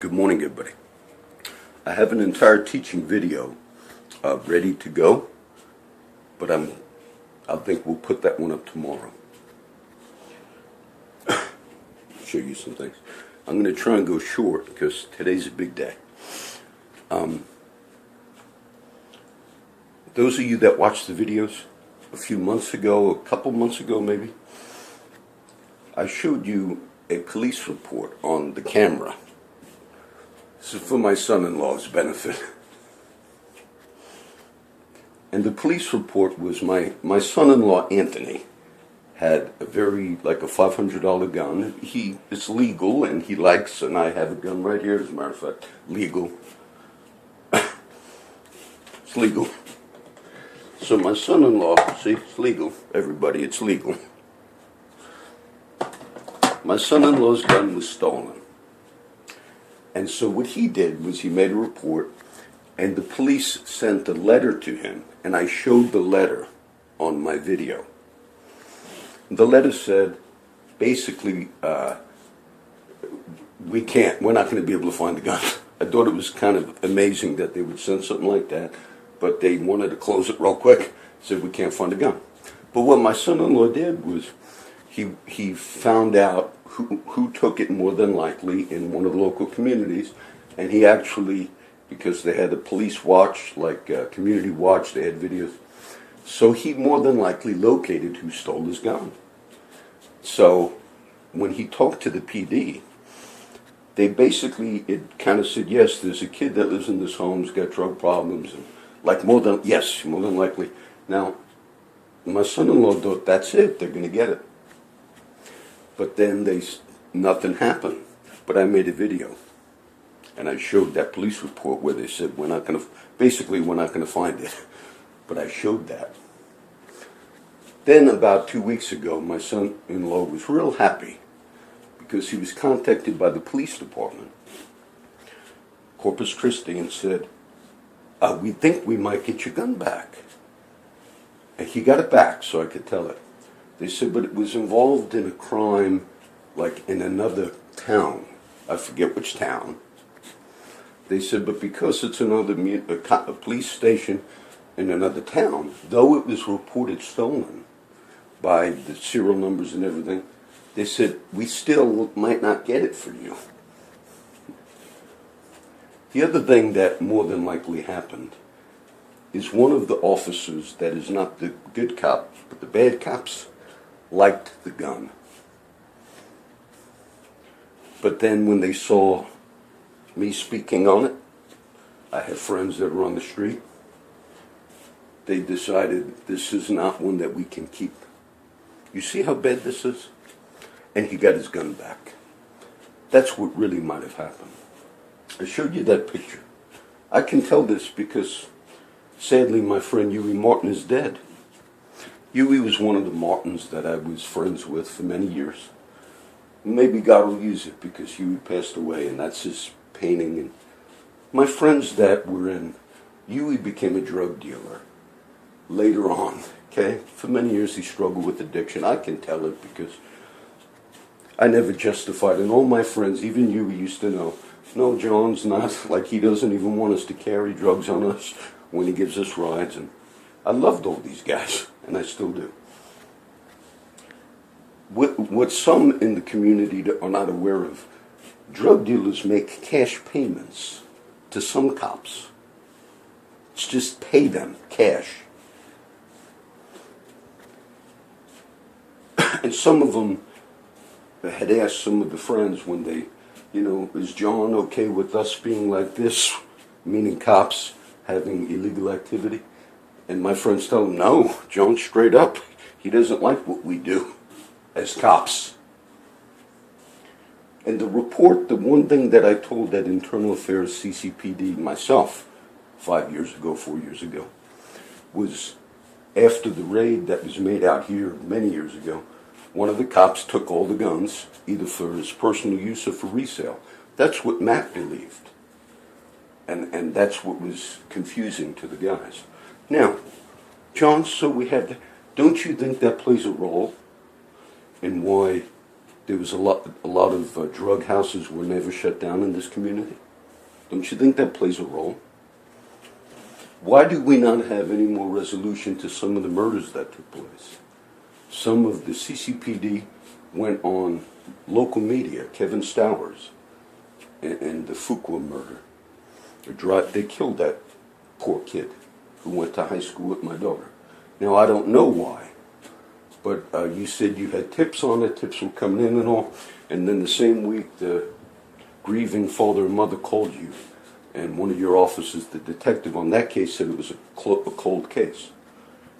Good morning, everybody. I have an entire teaching video ready to go, but I think we'll put that one up tomorrow. Show you some things. I'm going to try and go short because today's a big day. Those of you that watched the videos a few months ago, a couple months ago maybe, I showed you a police report on the camera. This is for my son-in-law's benefit. And the police report was my son-in-law, Anthony, had a like a $500 gun. It's legal and he likes, and I have a gun right here, as a matter of fact, legal. It's legal. So my son-in-law, see, it's legal. Everybody, it's legal. My son-in-law's gun was stolen. And so what he did was he made a report, and the police sent a letter to him, and I showed the letter on my video. The letter said, basically, we're not going to be able to find the gun. I thought it was kind of amazing that they would send something like that, but they wanted to close it real quick, said we can't find the gun. But what my son-in-law did was he found out who took it more than likely in one of the local communities, and he actually, because they had a police watch, like community watch, they had videos, so he more than likely located who stole his gun. So when he talked to the PD, they basically, it kind of said, yes, there's a kid that lives in this home, he's got drug problems, and more than likely. Now, my son-in-law thought, that's it, they're going to get it. But then nothing happened. But I made a video, and I showed that police report where they said we're not going to find it. But I showed that. Then about 2 weeks ago, my son-in-law was real happy because he was contacted by the police department, Corpus Christi, and said, we think we might get your gun back. And he got it back, so I could tell it. They said, but it was involved in a crime, like in another town. I forget which town. They said, but because it's a police station in another town, though it was reported stolen by the serial numbers and everything, they said, we still might not get it for you. The other thing that more than likely happened is one of the officers that is not the good cop, but the bad cops, liked the gun. But then when they saw me speaking on it, I have friends that are on the street, they decided this is not one that we can keep. You see how bad this is? And he got his gun back. That's what really might have happened. I showed you that picture. I can tell this because, sadly, my friend Huey Martin is dead. Huey was one of the Martins that I was friends with for many years. Maybe God will use it because Huey passed away, and that's his painting. And my friends that were in, Huey became a drug dealer later on, okay? For many years he struggled with addiction. I can tell it because I never justified it. And all my friends, even Huey, used to know, no, John's not, like he doesn't even want us to carry drugs on us when he gives us rides. And I loved all these guys, and I still do. What some in the community are not aware of, drug dealers make cash payments to some cops. It's just pay them cash. And some of them had asked some of the friends when they, is John okay with us being like this, meaning cops having illegal activity? And my friends tell him, no, John's straight up. He doesn't like what we do as cops. And the report, the one thing that I told that Internal Affairs CCPD myself 4 years ago, was after the raid that was made out here many years ago, one of the cops took all the guns, either for his personal use or for resale. That's what Matt believed. And that's what was confusing to the guys. Now, John, so we had, don't you think that plays a role in why there was a lot of drug houses were never shut down in this community? Don't you think that plays a role? Why do we not have any more resolution to some of the murders that took place? Some of the CCPD went on local media, Kevin Stowers, and the Fuqua murder. They killed that poor kid who went to high school with my daughter. Now, I don't know why, but you said you had tips on it, tips were coming in and all, and then the same week the grieving father and mother called you, and one of your officers, the detective on that case, said it was a cold case.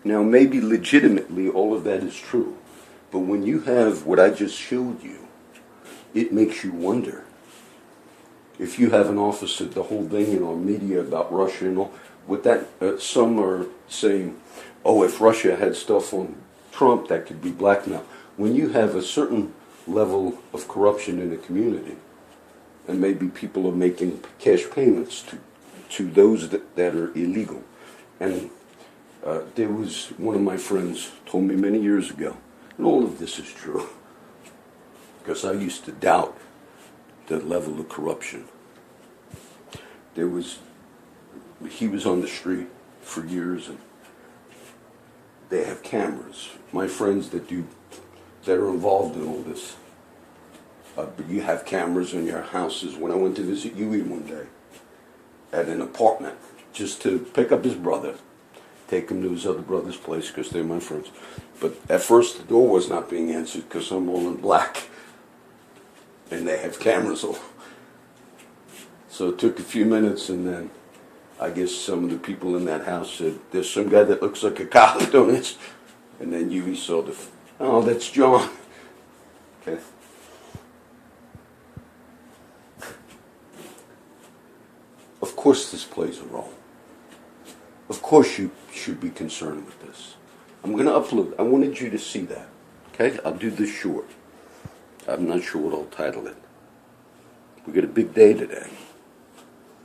Now, maybe legitimately all of that is true, but when you have what I just showed you, it makes you wonder. If you have an officer, the whole thing on media about Russia and all, with that, some are saying, oh, if Russia had stuff on Trump, that could be blackmail. When you have a certain level of corruption in a community, and maybe people are making cash payments to those that are illegal. And there was one of my friends told me many years ago, and all of this is true, because I used to doubt the level of corruption. He was on the street for years, and they have cameras. My friends that are involved in all this, but you have cameras in your houses. When I went to visit Huey one day at an apartment, just to pick up his brother, take him to his other brother's place because they're my friends. But at first the door was not being answered because I'm all in black, and they have cameras all. So it took a few minutes, and then I guess some of the people in that house said, there's some guy that looks like a cop doing this. And then Huey saw oh, that's John. Okay. Of course this plays a role. Of course you should be concerned with this. I'm going to upload. I wanted you to see that. Okay? I'll do this short. I'm not sure what I'll title it. We got a big day today.